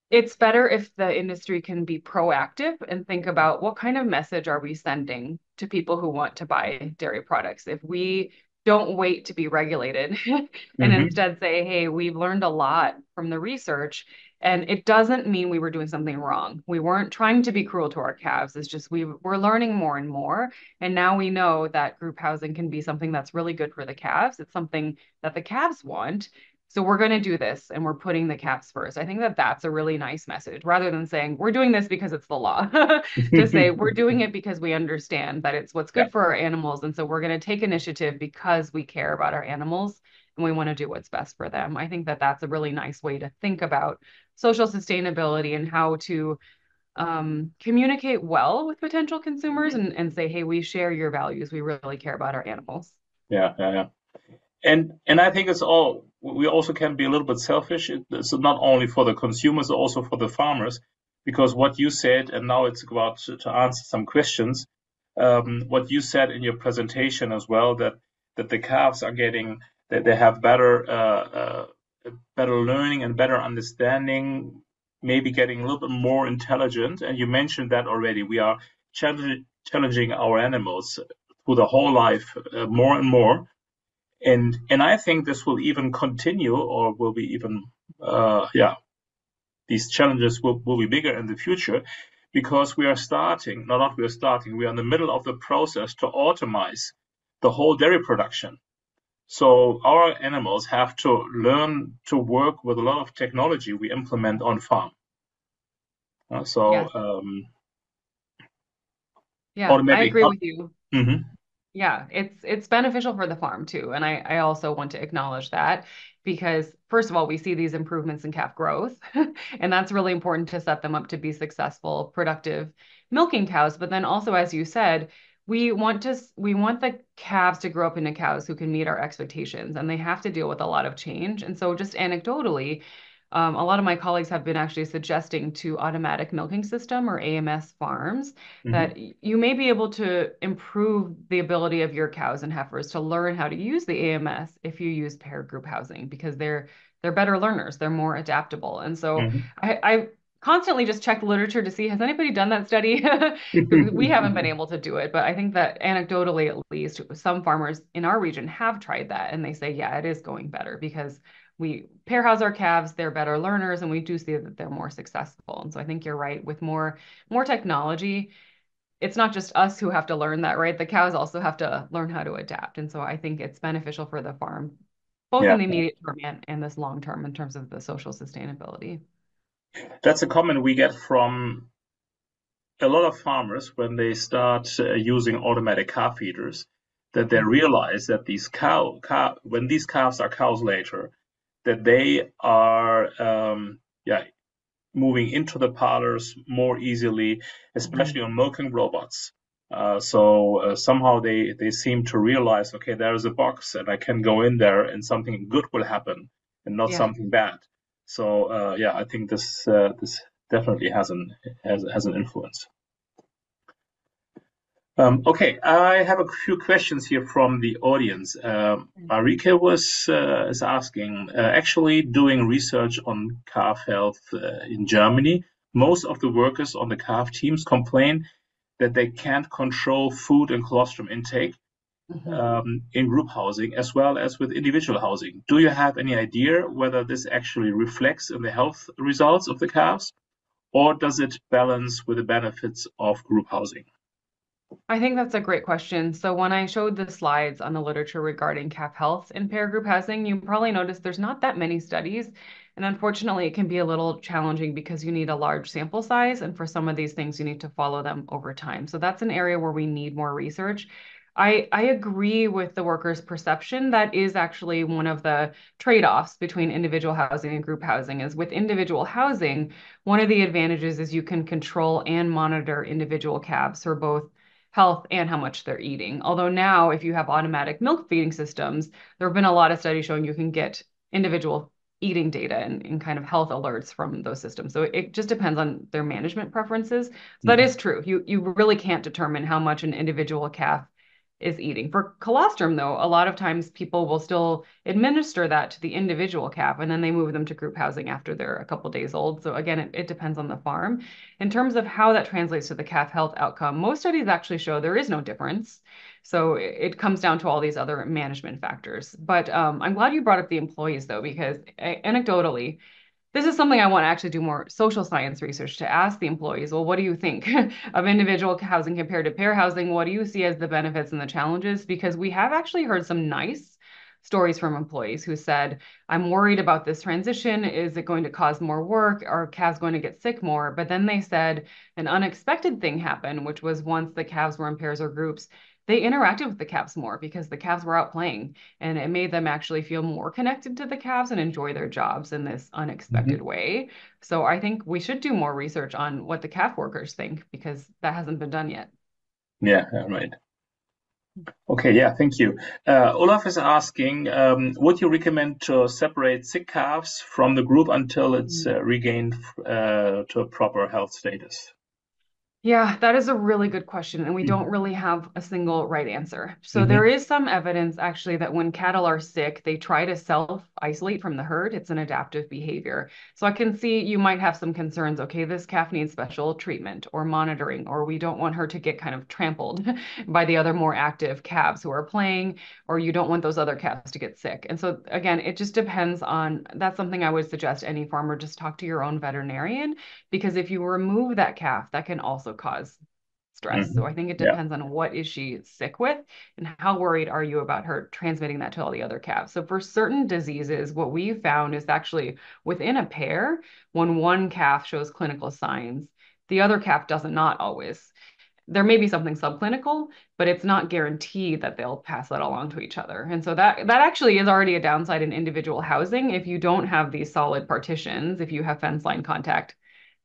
It's better if the industry can be proactive and think about what kind of message are we sending to people who want to buy dairy products. If we don't wait to be regulated and instead say, hey, we've learned a lot from the research, and it doesn't mean we were doing something wrong. We weren't trying to be cruel to our calves. It's just we're learning more and more. And now we know that group housing can be something that's really good for the calves. It's something that the calves want. So we're going to do this and we're putting the calves first. I think that that's a really nice message rather than saying we're doing this because it's the law. To say we're doing it because we understand that it's what's Yeah, good for our animals. And so we're going to take initiative because we care about our animals and we want to do what's best for them. I think that that's a really nice way to think about social sustainability and how to communicate well with potential consumers and say, hey, we share your values. We really care about our animals. yeah, yeah, yeah. And I think it's all we also can be a little bit selfish. It's not only for the consumers, also for the farmers, because what you said, and now it's about to answer some questions. What you said in your presentation as well, that the calves are getting that they have better learning and better understanding, maybe getting a little bit more intelligent. And you mentioned that already. We are challenging our animals through the whole life more and more, and I think this will even continue, or will be even yeah, these challenges will be bigger in the future, because we are starting, no, not we are starting, we are in the middle of the process to automate the whole dairy production. So our animals have to learn to work with a lot of technology we implement on farm. So Yes. Yeah, I automatic. agree with you. Mhm, Yeah, it's beneficial for the farm too. And I also want to acknowledge that because first of all, we see these improvements in calf growth, and that's really important to set them up to be successful, productive milking cows. But then also, as you said, we want the calves to grow up into cows who can meet our expectations, and they have to deal with a lot of change. And so just anecdotally, a lot of my colleagues have been actually suggesting to automatic milking system or AMS farms mhm, that you may be able to improve the ability of your cows and heifers to learn how to use the AMS if you use pair group housing because they're better learners, they're more adaptable. And so mhm. I constantly just check the literature to see has anybody done that study? We haven't been able to do it, but I think that anecdotally at least some farmers in our region have tried that and they say, yeah, it is going better because we pair house our calves, they're better learners, and we do see that they're more successful. And so I think you're right with more technology it's not just us who have to learn that, right? The cows also have to learn how to adapt. And so I think it's beneficial for the farm, both Yeah, in the immediate term and this long term in terms of the social sustainability. that's a comment we get from a lot of farmers when they start using automatic calf feeders, that they Mhm. realize that when these calves are cows later, that they are yeah, moving into the parlors more easily, especially Mhm. on milking robots. So somehow they seem to realize, okay, there is a box and I can go in there and something good will happen and not Yeah. something bad. So yeah, I think this definitely has an influence. Okay, I have a few questions here from the audience. Marike is asking, actually doing research on calf health in Germany. Most of the workers on the calf teams complain that they can't control food and colostrum intake Mhm. in group housing as well as with individual housing. Do you have any idea whether this actually reflects in the health results of the calves, or does it balance with the benefits of group housing? I think that's a great question. So when I showed the slides on the literature regarding calf health and pair group housing, you probably noticed there's not that many studies. And unfortunately, it can be a little challenging because you need a large sample size. And for some of these things, you need to follow them over time. So that's an area where we need more research. I agree with the workers' perception. That is actually one of the trade-offs between individual housing and group housing is with individual housing, one of the advantages is you can control and monitor individual calves for both health and how much they're eating. Although now, if you have automatic milk feeding systems, there have been a lot of studies showing you can get individual eating data and kind of health alerts from those systems. So it just depends on their management preferences. So that Mhm. is true. You really can't determine how much an individual calf is eating. For colostrum, though, a lot of times people will still administer that to the individual calf and then they move them to group housing after they're a couple days old. So again, it depends on the farm. In terms of how that translates to the calf health outcome, most studies actually show there is no difference. So it comes down to all these other management factors. But I'm glad you brought up the employees, though, because anecdotally, this is something I want to actually do more social science research to ask the employees, well, what do you think of individual housing compared to pair housing? What do you see as the benefits and the challenges? Because we have actually heard some nice stories from employees who said, I'm worried about this transition. Is it going to cause more work? Are calves going to get sick more? But then they said an unexpected thing happened, which was once the calves were in pairs or groups, they interacted with the calves more because the calves were out playing, and it made them actually feel more connected to the calves and enjoy their jobs in this unexpected Hmm. way. So I think we should do more research on what the calf workers think because that hasn't been done yet. Yeah, right. Okay, yeah, thank you. Olaf is asking, would you recommend to separate sick calves from the group until it's regained to a proper health status? Yeah, that is a really good question, and we don't really have a single right answer. So there Mm-hmm. is some evidence actually that when cattle are sick, they try to self-isolate from the herd. It's an adaptive behavior. So I can see you might have some concerns. Okay, this calf needs special treatment or monitoring, or we don't want her to get kind of trampled by the other more active calves who are playing, or you don't want those other calves to get sick. And so again, it just depends on, that's something I would suggest any farmer just talk to your own veterinarian because if you remove that calf, that can also cause stress. Mm-hmm. So I think it Yeah. depends on what is she sick with and how worried are you about her transmitting that to all the other calves. So for certain diseases, what we found is actually within a pair, when one calf shows clinical signs, the other calf does not always. There may be something subclinical, but it's not guaranteed that they'll pass that along to each other. And so that actually is already a downside in individual housing. If you don't have these solid partitions, if you have fence line contact,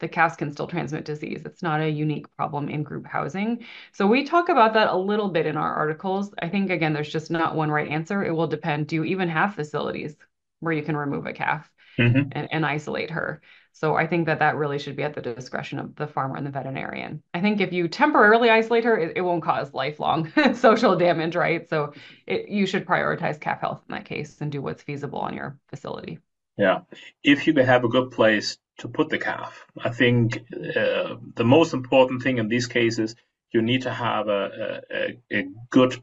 the calves can still transmit disease. It's not a unique problem in group housing. So we talk about that a little bit in our articles. I think, again, there's just not one right answer. It will depend. Do you even have facilities where you can remove a calf Mm-hmm. and isolate her? So I think that that really should be at the discretion of the farmer and the veterinarian. I think if you temporarily isolate her, it won't cause lifelong social damage, right? So you should prioritize calf health in that case and do what's feasible on your facility. Yeah. If you have a good place to put the calf, I think the most important thing in these cases, you need to have a good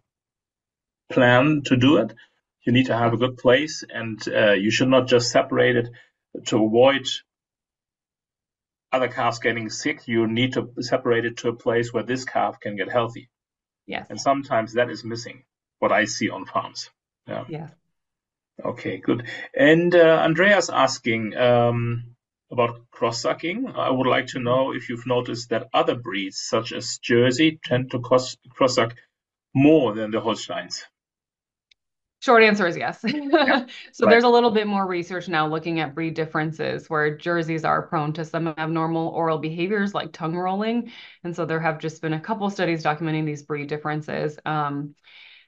plan to do it. You need to have a Yes. good place, and you should not just separate it to avoid other calves getting sick. You need to separate it to a place where this calf can get healthy. Yes. And sometimes that is missing, what I see on farms. Yeah. Yes. Okay, good. And Andreas asking about cross-sucking. I would like to know if you've noticed that other breeds, such as Jersey, tend to cross-suck more than the Holsteins. Short answer is yes. Yeah, So right. there's a little bit more research now looking at breed differences where Jerseys are prone to some abnormal oral behaviors like tongue rolling. And so there have just been a couple studies documenting these breed differences. And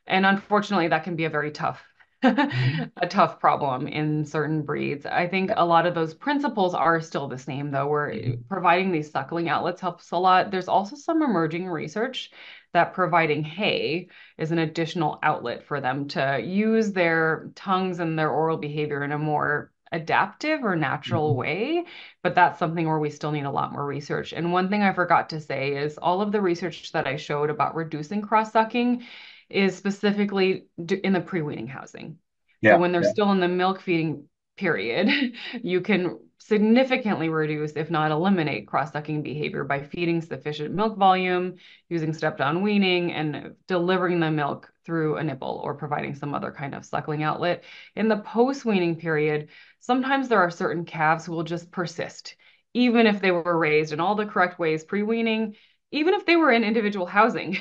unfortunately, that can be a very tough, Mhm. a tough problem in certain breeds. I think Yeah. a lot of those principles are still the same, though. Where Mhm. providing these suckling outlets helps a lot. There's also some emerging research that providing hay is an additional outlet for them to use their tongues and their oral behavior in a more adaptive or natural Mhm. way. But that's something where we still need a lot more research. And one thing I forgot to say is all of the research that I showed about reducing cross-sucking is specifically in the pre-weaning housing. So Yeah, when they're yeah. still in the milk feeding period, you can significantly reduce, if not eliminate, cross-sucking behavior by feeding sufficient milk volume, using step-down weaning, and delivering the milk through a nipple or providing some other kind of suckling outlet. In the post-weaning period, sometimes there are certain calves who will just persist, even if they were raised in all the correct ways pre-weaning, even if they were in individual housing.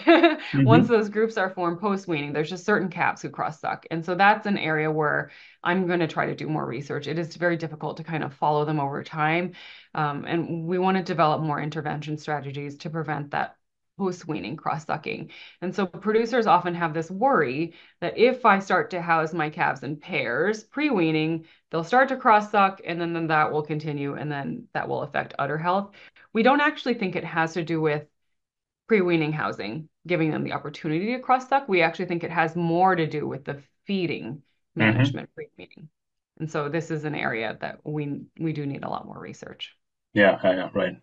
Once Hmm. those groups are formed post-weaning, there's just certain calves who cross-suck. And so that's an area where I'm going to try to do more research. It is very difficult to kind of follow them over time. And we want to develop more intervention strategies to prevent that post-weaning cross-sucking. And so producers often have this worry that if I start to house my calves in pairs pre-weaning, they'll start to cross-suck and then that will continue and then that will affect udder health. We don't actually think it has to do with pre-weaning housing, giving them the opportunity to cross-suck. We actually think it has more to do with the feeding Hmm. management pre-weaning. And so this is an area that we do need a lot more research. Yeah, yeah, yeah, right.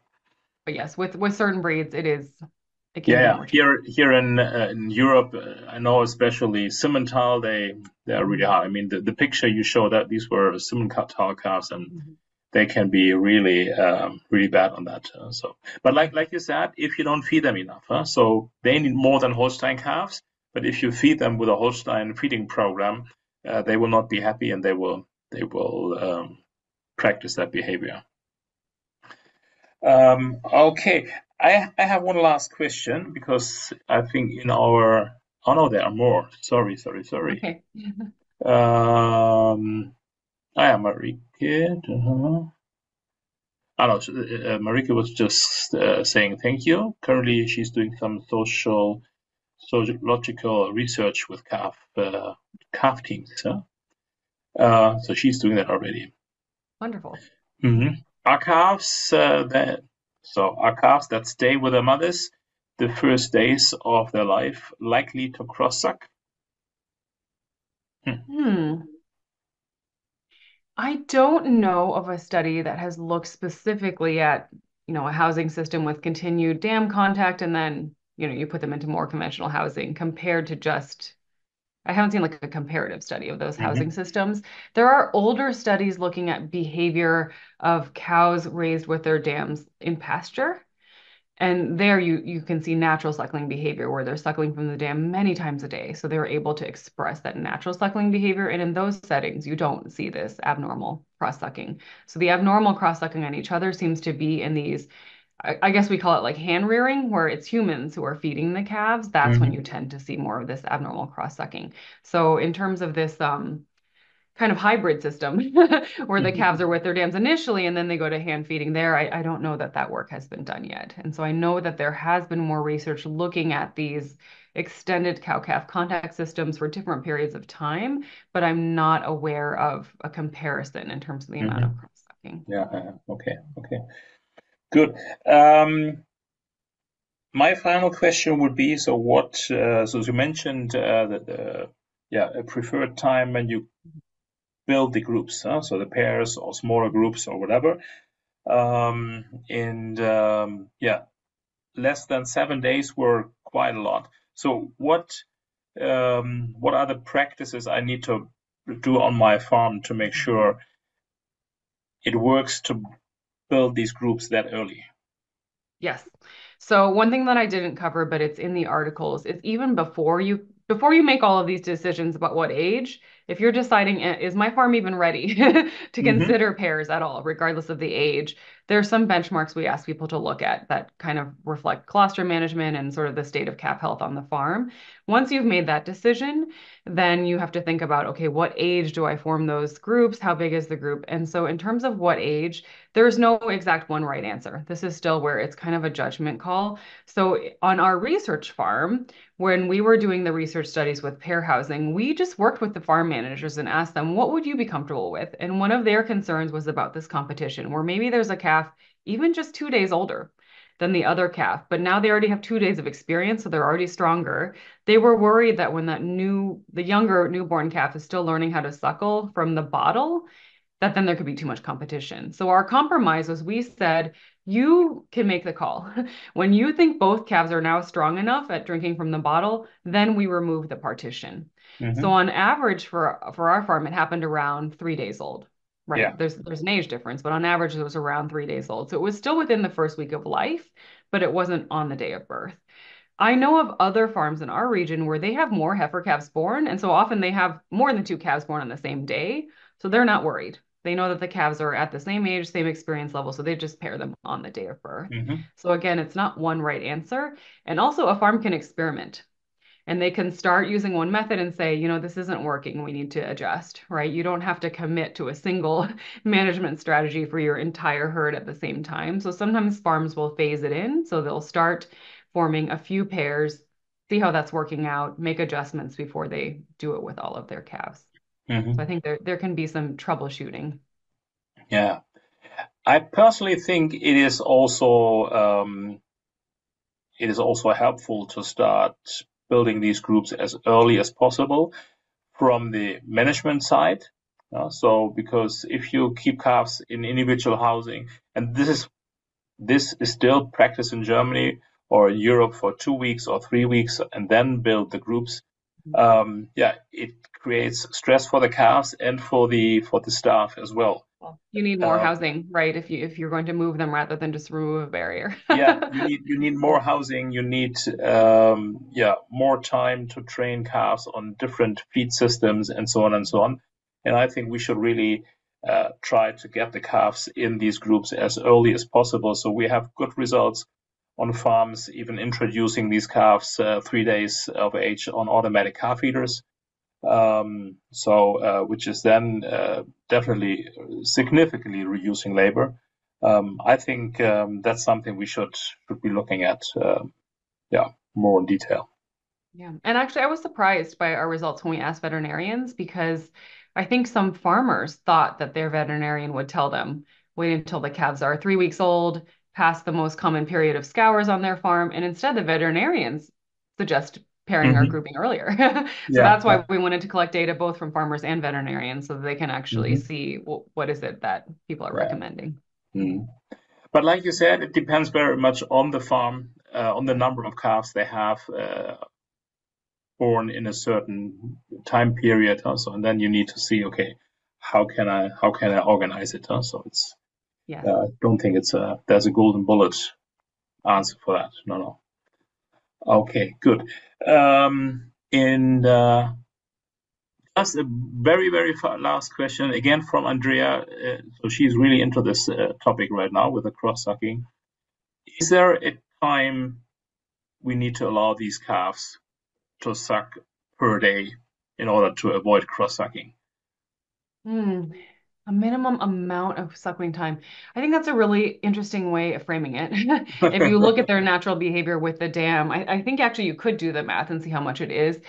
But yes, with certain breeds, it can Yeah, be yeah. more challenging. Here in Europe, I know especially Simmental, they are really Mhm. hard. I mean, the picture you showed that these were Simmental calves, and Mhm. they can be really really bad on that. So, but like you said, if you don't feed them enough, so they need more than Holstein calves. But if you feed them with a Holstein feeding program, they will not be happy, and they will practice that behavior. Okay, I have one last question, because I think in our, oh no, there are more. Sorry. Okay. I am Marike. Oh no, Marike was just saying thank you. Currently, she's doing some sociological research with calf teams. Huh? So she's doing that already. Wonderful. Mm-hmm. Are calves that stay with their mothers the first days of their life likely to cross-suck? Hmm. Hmm. I don't know of a study that has looked specifically at, a housing system with continued dam contact and then, you put them into more conventional housing compared to just, I haven't seen like a comparative study of those housing Mm-hmm. systems. There are older studies looking at behavior of cows raised with their dams in pasture. And there you can see natural suckling behavior where they're suckling from the dam many times a day. So they're able to express that natural suckling behavior. And in those settings, you don't see this abnormal cross sucking. So the abnormal cross sucking on each other seems to be in these, I guess we call it like hand rearing, where it's humans who are feeding the calves. That's when you Mm-hmm. tend to see more of this abnormal cross sucking. So in terms of this, kind of hybrid system where the calves are with their dams initially and then they go to hand feeding there. I don't know that that work has been done yet. And so I know that there has been more research looking at these extended cow-calf contact systems for different periods of time, but I'm not aware of a comparison in terms of the amount Mm-hmm. of cross-sucking. Yeah. Okay. Good. Um, my final question would be: so what? So you mentioned a preferred time when you build the groups, huh? So the pairs or smaller groups or whatever. And yeah, less than 7 days were quite a lot. So what are the practices I need to do on my farm to make sure it works to build these groups that early? Yes. So one thing that I didn't cover, but it's in the articles, is even before you make all of these decisions about what age, if you're deciding, is my farm even ready to Mm-hmm. consider pairs at all, regardless of the age, there's some benchmarks we ask people to look at that kind of reflect colostrum management and sort of the state of calf health on the farm. Once you've made that decision, then you have to think about, okay, what age do I form those groups? How big is the group? And so in terms of what age, there's no exact one right answer. This is still where it's kind of a judgment call. So on our research farm, when we were doing the research studies with pair housing, we just worked with the farm managers and asked them, what would you be comfortable with? And one of their concerns was about this competition, where maybe there's a calf even just 2 days older than the other calf, but now they already have 2 days of experience, so they're already stronger. They were worried that when the younger newborn calf is still learning how to suckle from the bottle, that then there could be too much competition. So our compromise was we said, you can make the call. When you think both calves are now strong enough at drinking from the bottle, then we remove the partition. So Mm-hmm. on average for our farm, it happened around 3 days old. Right. Yeah. There's an age difference, but on average it was around 3 days old. So it was still within the first week of life, but it wasn't on the day of birth. I know of other farms in our region where they have more heifer calves born, and so often they have more than two calves born on the same day, so they're not worried. They know that the calves are at the same age, same experience level, so they just pair them on the day of birth. Mm-hmm. So again, it's not one right answer. And also a farm can experiment and they can start using one method and say, this isn't working. We need to adjust, right? You don't have to commit to a single management strategy for your entire herd at the same time. So sometimes farms will phase it in. So they'll start forming a few pairs, see how that's working out, make adjustments before they do it with all of their calves. So I Mm-hmm. think there can be some troubleshooting. Yeah. I personally think it is also helpful to start building these groups as early as possible from the management side. So, because if you keep calves in individual housing, and this is still practiced in Germany or in Europe for 2 weeks or 3 weeks, and then build the groups. Yeah, it creates stress for the calves and for the staff as well. Well, you need more Um, housing, right? If you're going to move them rather than just remove a barrier. yeah, you need more housing. You need more time to train calves on different feed systems and so on and so on. And I think we should really try to get the calves in these groups as early as possible, so we have good results on farms, even introducing these calves 3 days of age on automatic calf feeders. Which is then definitely significantly reducing labor. I think that's something we should be looking at, more in detail. Yeah. And actually, I was surprised by our results when we asked veterinarians because I think some farmers thought that their veterinarian would tell them, wait until the calves are 3 weeks old, past the most common period of scours on their farm. And instead, the veterinarians suggest pairing or Hmm. grouping earlier. So Yeah, that's yeah. why we wanted to collect data both from farmers and veterinarians so that they can actually Hmm. see what is it that people are Yeah. recommending. Mm. But like you said, it depends very much on the farm, on the number of calves they have born in a certain time period. Also, and then you need to see, okay, how can I organize it? So it's Yes. don't think there's a golden bullet answer for that. No, no. Okay, good. And just a very, very last question again from Andrea. So she's really into this topic right now with the cross sucking. Is there a time we need to allow these calves to suck per day in order to avoid cross sucking? Hmm. A minimum amount of suckling time. I think that's a really interesting way of framing it. If you look at their natural behavior with the dam, I think actually you could do the math and see how much it is.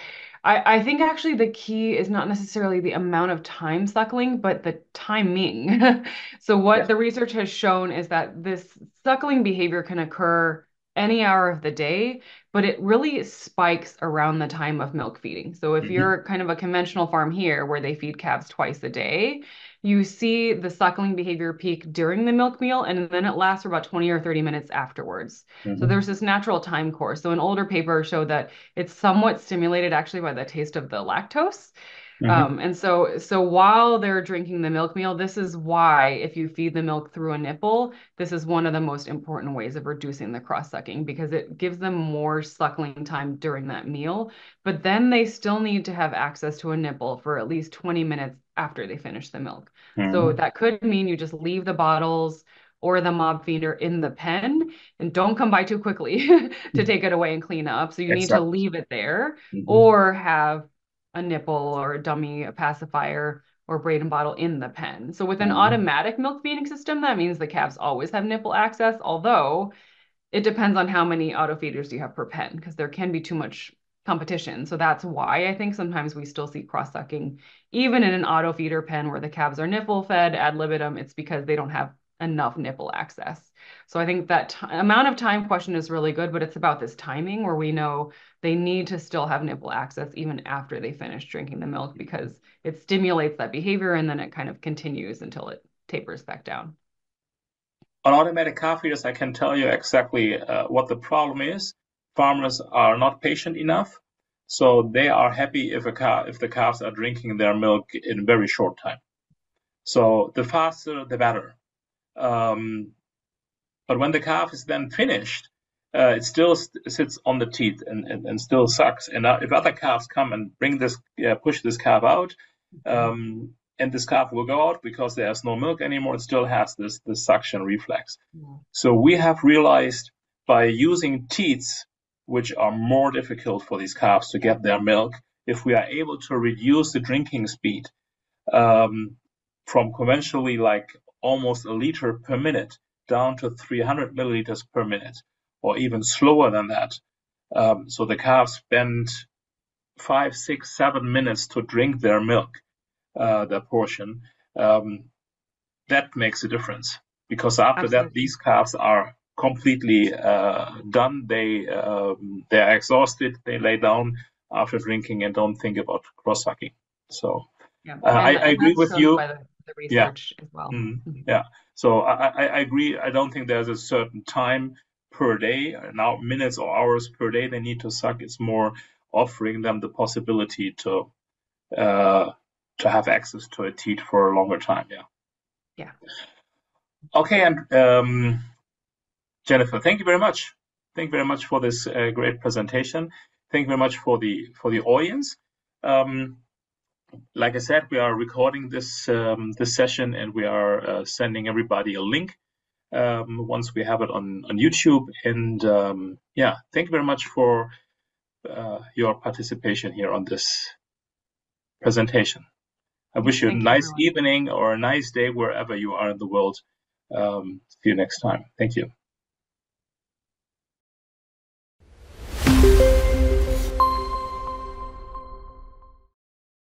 I think actually the key is not necessarily the amount of time suckling, but the timing. So what Yeah. the research has shown is that this suckling behavior can occur any hour of the day, but it really spikes around the time of milk feeding. So if Hmm. you're kind of a conventional farm here where they feed calves twice a day, you see the suckling behavior peak during the milk meal, and then it lasts for about 20 or 30 minutes afterwards. So Hmm. there's this natural time course. So an older paper showed that it's somewhat stimulated actually by the taste of the lactose. Hmm. So while they're drinking the milk meal, this is why if you feed the milk through a nipple, this is one of the most important ways of reducing the cross sucking because it gives them more suckling time during that meal. But then they still need to have access to a nipple for at least 20 minutes after they finish the milk. So Hmm. that could mean you just leave the bottles or the mob feeder in the pen and don't come by too quickly to take it away and clean up. So you need to Exactly. leave it there Hmm. or have a nipple or a dummy, a pacifier, or braid and bottle in the pen. So with an Hmm. automatic milk feeding system, that means the calves always have nipple access, although it depends on how many auto feeders you have per pen because there can be too much competition. So that's why I think sometimes we still see cross sucking, even in an auto feeder pen where the calves are nipple fed ad libitum. It's because they don't have enough nipple access. So I think that amount of time question is really good, but it's about this timing where we know they need to still have nipple access even after they finish drinking the milk because it stimulates that behavior and then it kind of continues until it tapers back down. On automatic calf feeders, I can tell you exactly what the problem is. Farmers are not patient enough, so they are happy if the calves are drinking their milk in a very short time. So the faster, the better. Um, but when the calf is then finished, it still sits on the teat and still sucks. And if other calves come and push this calf out, and this calf will go out because there's no milk anymore, it still has this suction reflex. Yeah. So we have realized by using teats, which are more difficult for these calves to Yeah. get their milk, if we are able to reduce the drinking speed um, from conventionally like almost a liter per minute down to 300 milliliters per minute, or even slower than that. So the calves spend 5, 6, 7 minutes to drink their milk, their portion. Um, that makes a difference because after that, Absolutely. these calves are completely done. They are exhausted. They lay down after drinking and don't think about cross sucking. So Yeah. I And agree that's with shown you. by the Yeah. research as well. Mm, Mhm. yeah. So I agree. I don't think there's a certain time per day, now minutes or hours per day they need to suck. It's more offering them the possibility uh, to have access to a teat for a longer time. Yeah. Yeah. Okay, and Jennifer, thank you very much. Thank you very much for this great presentation. Thank you very much for the audience. Um, like I said, we are recording this session, and we are sending everybody a link once we have it on YouTube. And yeah, thank you very much for your participation here on this presentation. I wish you a Thank you, nice everyone. evening or a nice day wherever you are in the world. See you next time. Thank you.